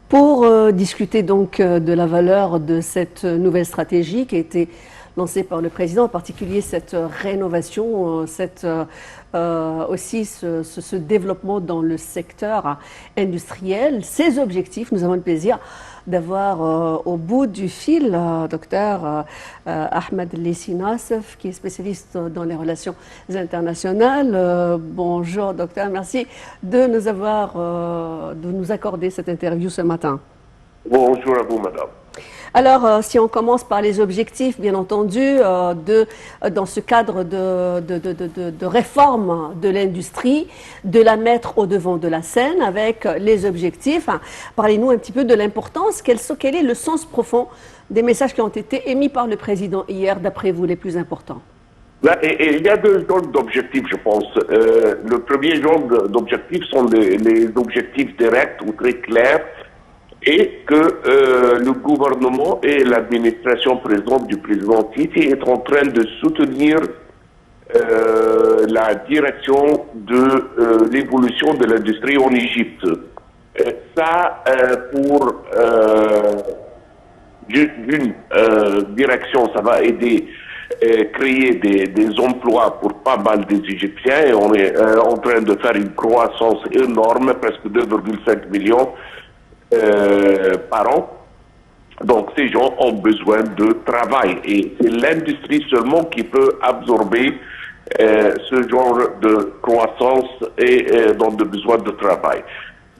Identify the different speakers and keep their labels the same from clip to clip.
Speaker 1: Pour discuter donc de la valeur de cette nouvelle stratégie qui a été lancée par le président, en particulier cette rénovation, aussi ce développement dans le secteur industriel, ces objectifs, nous avons le plaisir d'avoir au bout du fil docteur Ahmed Lissi Nassef, qui est spécialiste dans les relations internationales. Bonjour docteur, merci de de nous accorder cette interview ce matin.
Speaker 2: Bonjour à vous, madame.
Speaker 1: Alors, si on commence par les objectifs, bien entendu, dans ce cadre de réforme de l'industrie, de la mettre au devant de la scène avec les objectifs. Parlez-nous un petit peu de l'importance. Quel est le sens profond des messages qui ont été émis par le président hier, d'après vous, les plus importants?
Speaker 2: Il y a deux genres d'objectifs, je pense. Le premier genre d'objectifs sont les objectifs directs ou très clairs, et que le gouvernement et l'administration présente du président Sisi est en train de soutenir la direction de l'évolution de l'industrie en Égypte. Ça, pour d'une direction, ça va aider créer des emplois pour pas mal des Égyptiens, et on est en train de faire une croissance énorme, presque 2,5 millions par an. Donc ces gens ont besoin de travail, et c'est l'industrie seulement qui peut absorber ce genre de croissance et donc de besoin de travail.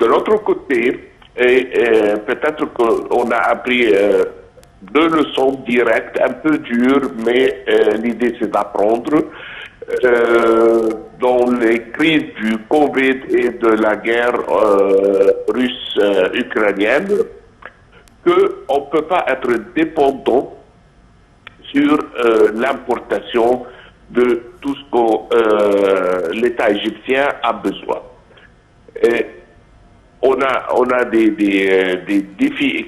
Speaker 2: De l'autre côté, peut-être qu'on a appris deux leçons directes, un peu dures, mais l'idée c'est d'apprendre. Dans les crises du Covid et de la guerre russe-ukrainienne, qu'on ne peut pas être dépendant sur l'importation de tout ce que l'État égyptien a besoin. Et on a des défis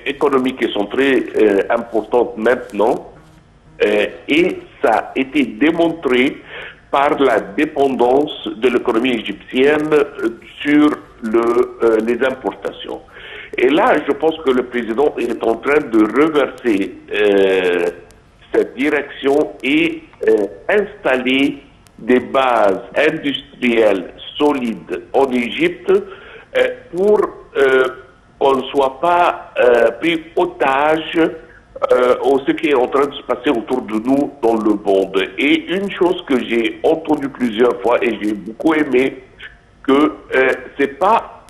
Speaker 2: économiques qui sont très importants maintenant, et ça a été démontré par la dépendance de l'économie égyptienne sur les importations. Et là, je pense que le président est en train de reverser cette direction et installer des bases industrielles solides en Égypte pour qu'on ne soit pas pris otage ce qui est en train de se passer autour de nous dans le monde. Et une chose que j'ai entendue plusieurs fois et j'ai beaucoup aimé, que c'est pas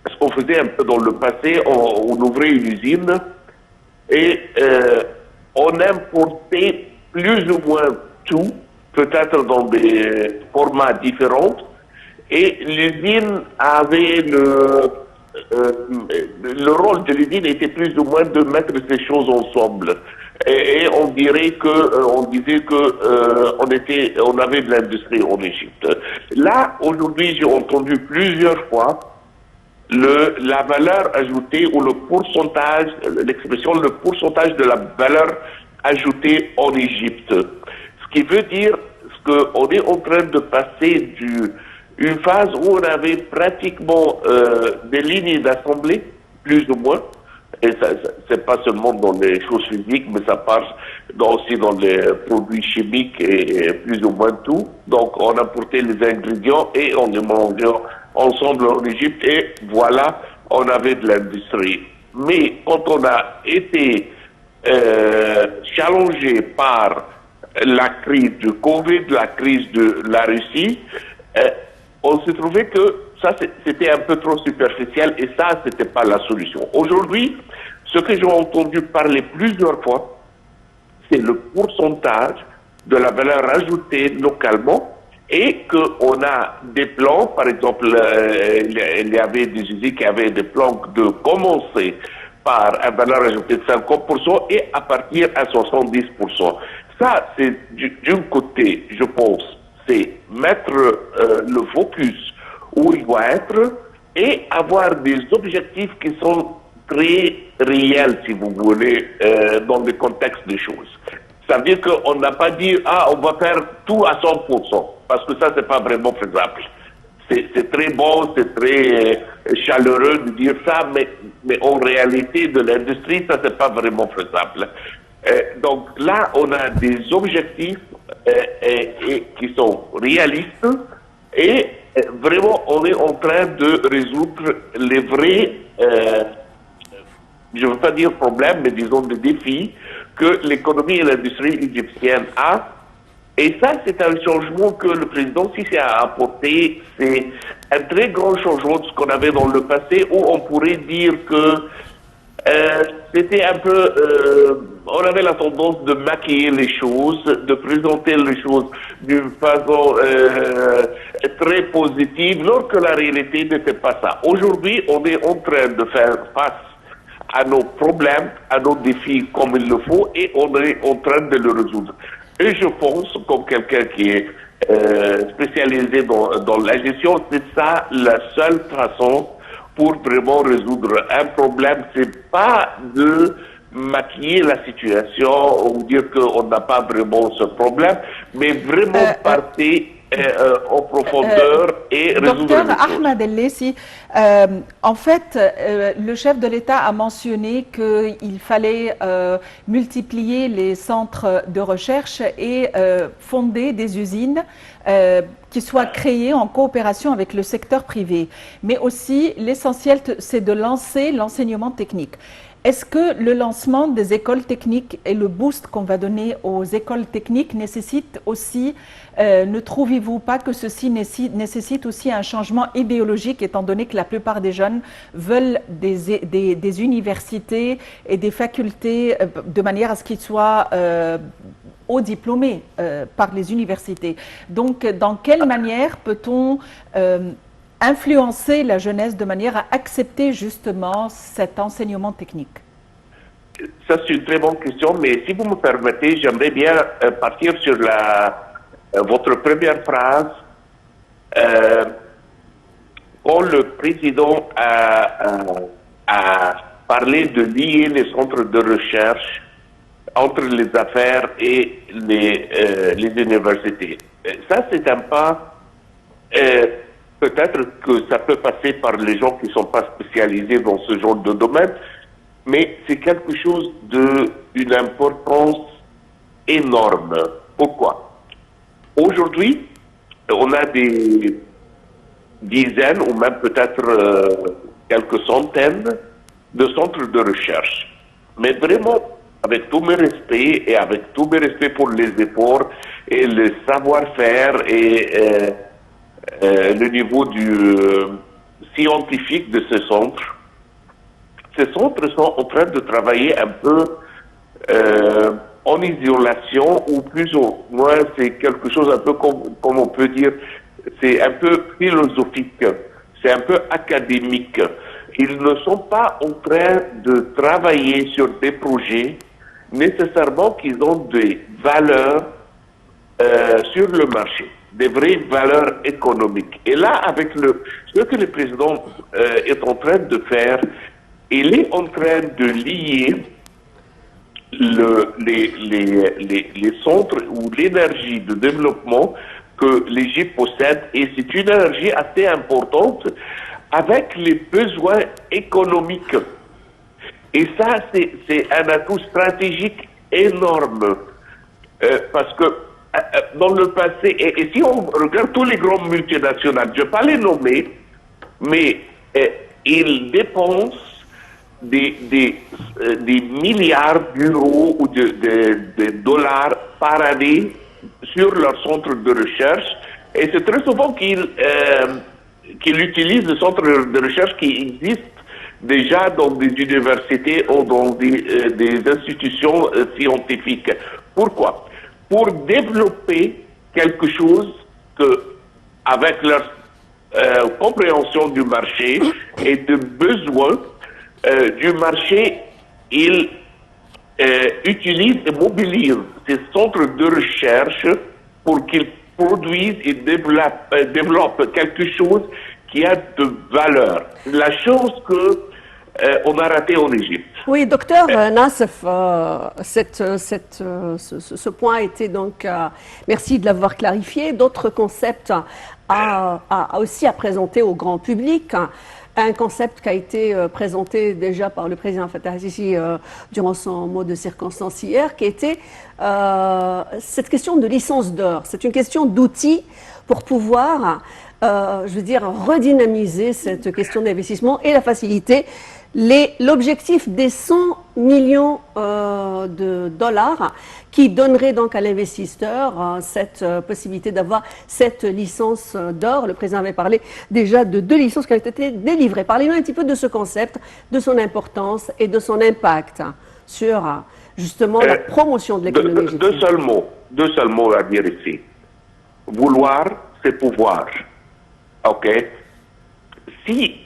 Speaker 2: ce qu'on faisait un peu dans le passé, on ouvrait une usine et on importait plus ou moins tout, peut-être dans des formats différents, et l'usine avait le rôle de l'usine était plus ou moins de mettre ces choses ensemble. Et on dirait que, on disait que on avait de l'industrie en Égypte. Là, aujourd'hui, j'ai entendu plusieurs fois la valeur ajoutée ou le pourcentage, l'expression le pourcentage de la valeur ajoutée en Égypte. Ce qui veut dire qu'on est en train de passer une phase où on avait pratiquement des lignes d'assemblée, plus ou moins, et c'est pas seulement dans les choses physiques, mais ça passe aussi dans les produits chimiques et plus ou moins tout. Donc on apportait les ingrédients et on les mangeait ensemble en Égypte, et voilà, on avait de l'industrie. Mais quand on a été challengé par la crise du Covid, la crise de la Russie, on s'est trouvé que ça, c'était un peu trop superficiel, et ça, c'était pas la solution. Aujourd'hui, ce que j'ai entendu parler plusieurs fois, c'est le pourcentage de la valeur ajoutée localement, et qu'on a des plans, par exemple, il y avait des usines qui avaient des plans de commencer par une valeur ajoutée de 50% et à partir à 70%. Ça, c'est d'un côté, je pense, c'est mettre le focus où il doit être et avoir des objectifs qui sont très réels, si vous voulez, dans le contexte des choses. Ça veut dire qu'on n'a pas dit, on va faire tout à 100%, parce que ça, c'est pas vraiment faisable. C'est très bon, c'est très chaleureux de dire ça, mais en réalité, de l'industrie, ça c'est pas vraiment faisable. Donc là, on a des objectifs qui sont réalistes et vraiment, on est en train de résoudre les vrais, je ne veux pas dire problèmes, mais disons des défis que l'économie et l'industrie égyptienne a. Et ça, c'est un changement que le président Sissi a apporté. C'est un très grand changement de ce qu'on avait dans le passé, où on pourrait dire que c'était un peu... on avait la tendance de maquiller les choses, de présenter les choses d'une façon très positive, alors que la réalité n'était pas ça. Aujourd'hui, on est en train de faire face à nos problèmes, à nos défis comme il le faut, et on est en train de le résoudre. Et je pense, comme quelqu'un qui est spécialisé dans la gestion, c'est ça la seule façon pour vraiment résoudre un problème. C'est pas de maquiller la situation ou dire qu'on n'a pas vraiment ce problème, mais vraiment partir en profondeur et résoudre
Speaker 3: Docteur
Speaker 2: les choses.
Speaker 3: Ahmed El-Lessi, en fait, le chef de l'État a mentionné qu'il fallait multiplier les centres de recherche et fonder des usines qui soient créées en coopération avec le secteur privé. Mais aussi, l'essentiel, c'est de lancer l'enseignement technique. Est-ce que le lancement des écoles techniques et le boost qu'on va donner aux écoles techniques nécessite aussi, ne trouvez-vous pas que ceci nécessite aussi un changement idéologique, étant donné que la plupart des jeunes veulent des universités et des facultés de manière à ce qu'ils soient haut diplômés par les universités. Donc, dans quelle manière peut-on influencer la jeunesse de manière à accepter justement cet enseignement technique?
Speaker 2: Ça, c'est une très bonne question, mais si vous me permettez, j'aimerais bien partir sur votre première phrase. Quand le président a parlé de lier les centres de recherche entre les affaires et les universités. Ça, c'est un pas... peut-être que ça peut passer par les gens qui ne sont pas spécialisés dans ce genre de domaine, mais c'est quelque chose d'une importance énorme. Pourquoi? Aujourd'hui, on a des dizaines ou même peut-être quelques centaines de centres de recherche. Mais vraiment, avec tous mes respects et avec tous mes respects pour les efforts et le savoir-faire et le niveau scientifique de ces centres sont en train de travailler un peu en isolation, ou plus ou moins c'est quelque chose un peu comme on peut dire, c'est un peu philosophique, c'est un peu académique. Ils ne sont pas en train de travailler sur des projets nécessairement qui ont des valeurs sur le marché, des vraies valeurs économiques. Et là, avec ce que le président est en train de faire, il est en train de lier les centres ou l'énergie de développement que l'Égypte possède, et c'est une énergie assez importante, avec les besoins économiques. Et ça, c'est un atout stratégique énorme. Parce que dans le passé, et si on regarde tous les grands multinationales, je ne vais pas les nommer, mais ils dépensent des milliards d'euros ou de dollars par année sur leur centre de recherche, et c'est très souvent qu'ils utilisent le centre de recherche qui existe déjà dans des universités ou dans des institutions scientifiques. Pourquoi? Pour développer quelque chose que, avec leur compréhension du marché et de besoins du marché, ils utilisent et mobilisent ces centres de recherche pour qu'ils produisent et développent quelque chose qui a de valeur. La chose que on a raté en Égypte.
Speaker 1: Oui, docteur Nassef, ce point a été donc, merci de l'avoir clarifié. D'autres concepts a aussi à présenter au grand public un concept qui a été présenté déjà par le président Fattah al-Sisi durant son mot de circonstance hier, qui était cette question de licence d'or. C'est une question d'outils pour pouvoir, je veux dire, redynamiser cette question d'investissement et la faciliter. L'objectif des 100 millions de dollars qui donnerait donc à l'investisseur cette possibilité d'avoir cette licence d'or. Le président avait parlé déjà de 2 licences qui ont été délivrées. Parlez-nous un petit peu de ce concept, de son importance et de son impact sur justement la promotion de l'économie égyptienne.
Speaker 2: Deux seuls mots à dire ici. Vouloir, c'est pouvoir. OK? Si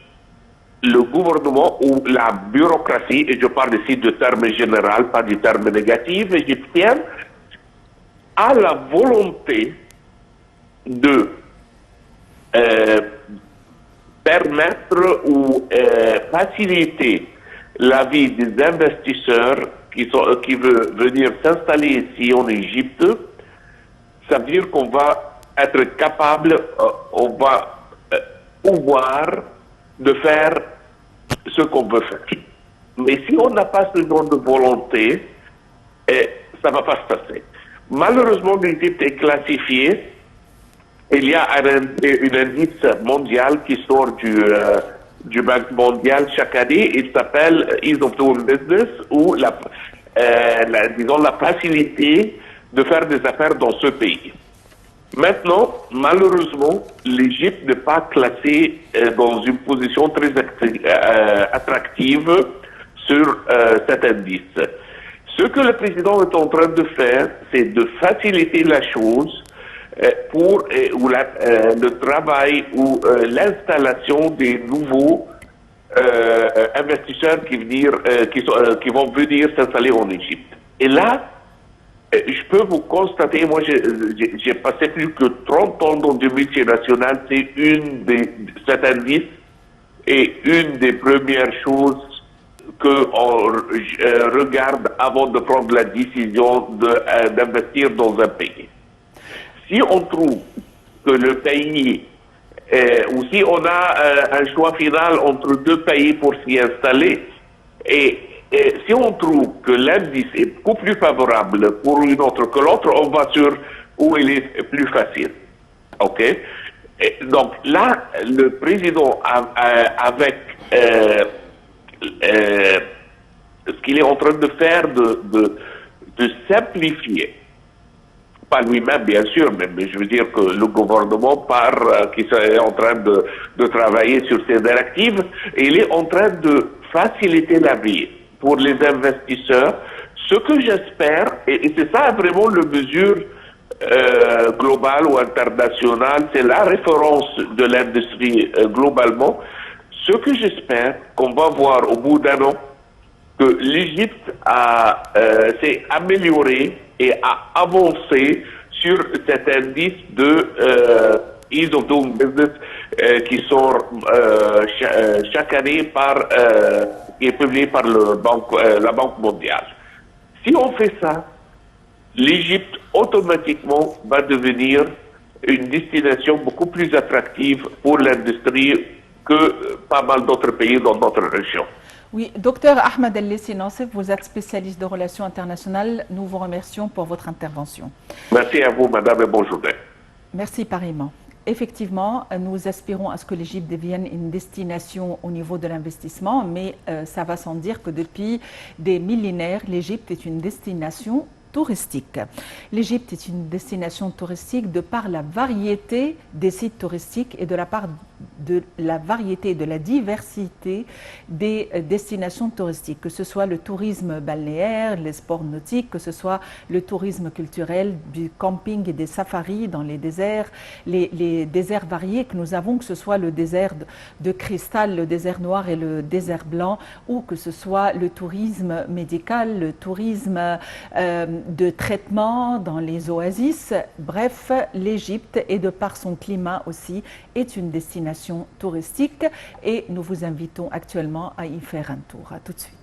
Speaker 2: le gouvernement ou la bureaucratie, et je parle ici de termes général, pas du terme négatif, égyptienne, a la volonté de permettre ou faciliter la vie des investisseurs qui veulent venir s'installer ici en Égypte, ça veut dire qu'on va être capable, on va pouvoir de faire ce qu'on veut faire. Mais si on n'a pas ce genre de volonté, ça ne va pas se passer. Malheureusement, l'Égypte est classifiée. Il y a un indice mondial qui sort du Banque mondiale chaque année. Il s'appelle Ease of Doing Business, ou disons la facilité de faire des affaires dans ce pays. Maintenant, malheureusement, l'Égypte n'est pas classée dans une position très attractive sur cet indice. Ce que le président est en train de faire, c'est de faciliter la chose pour le travail ou l'installation des nouveaux investisseurs qui vont venir s'installer en Égypte. Et là, je peux vous constater, moi j'ai passé plus que 30 ans dans des multinationales, c'est cet indice est une des premières choses qu'on regarde avant de prendre la décision d'investir dans un pays. Si on trouve que le pays, ou si on a un choix final entre 2 pays pour s'y installer, et si on trouve que l'indice est beaucoup plus favorable pour une autre que l'autre, on va sur où il est plus facile. OK? Et donc là, le président, avec ce qu'il est en train de faire, de simplifier, pas lui-même bien sûr, mais je veux dire que le gouvernement qui est en train de travailler sur ces directives, il est en train de faciliter la vie pour les investisseurs. Ce que j'espère, et c'est ça vraiment la mesure globale ou internationale, c'est la référence de l'industrie globalement. Ce que j'espère qu'on va voir au bout d'un an, que l'Égypte s'est améliorée et a avancé sur cet indice de Ease of Doing Business qui sort chaque année qui est publié par la Banque mondiale. Si on fait ça, l'Égypte automatiquement va devenir une destination beaucoup plus attractive pour l'industrie que pas mal d'autres pays dans notre région.
Speaker 3: Oui, docteur Ahmed El-Lessi Nassef, vous êtes spécialiste de relations internationales. Nous vous remercions pour votre intervention.
Speaker 2: Merci à vous, madame, et bonne journée.
Speaker 3: Merci pareillement. Effectivement, nous aspirons à ce que l'Égypte devienne une destination au niveau de l'investissement, mais ça va sans dire que depuis des millénaires, l'Égypte est une destination touristique. L'Égypte est une destination touristique de par la variété des sites touristiques et de la part de la variété et de la diversité des destinations touristiques, que ce soit le tourisme balnéaire, les sports nautiques, que ce soit le tourisme culturel, du camping et des safaris dans les déserts, les déserts variés que nous avons, que ce soit le désert de cristal, le désert noir et le désert blanc, ou que ce soit le tourisme médical, le tourisme de traitement dans les oasis. Bref, l'Égypte, et de par son climat aussi, est une destination touristique et nous vous invitons actuellement à y faire un tour. À tout de suite.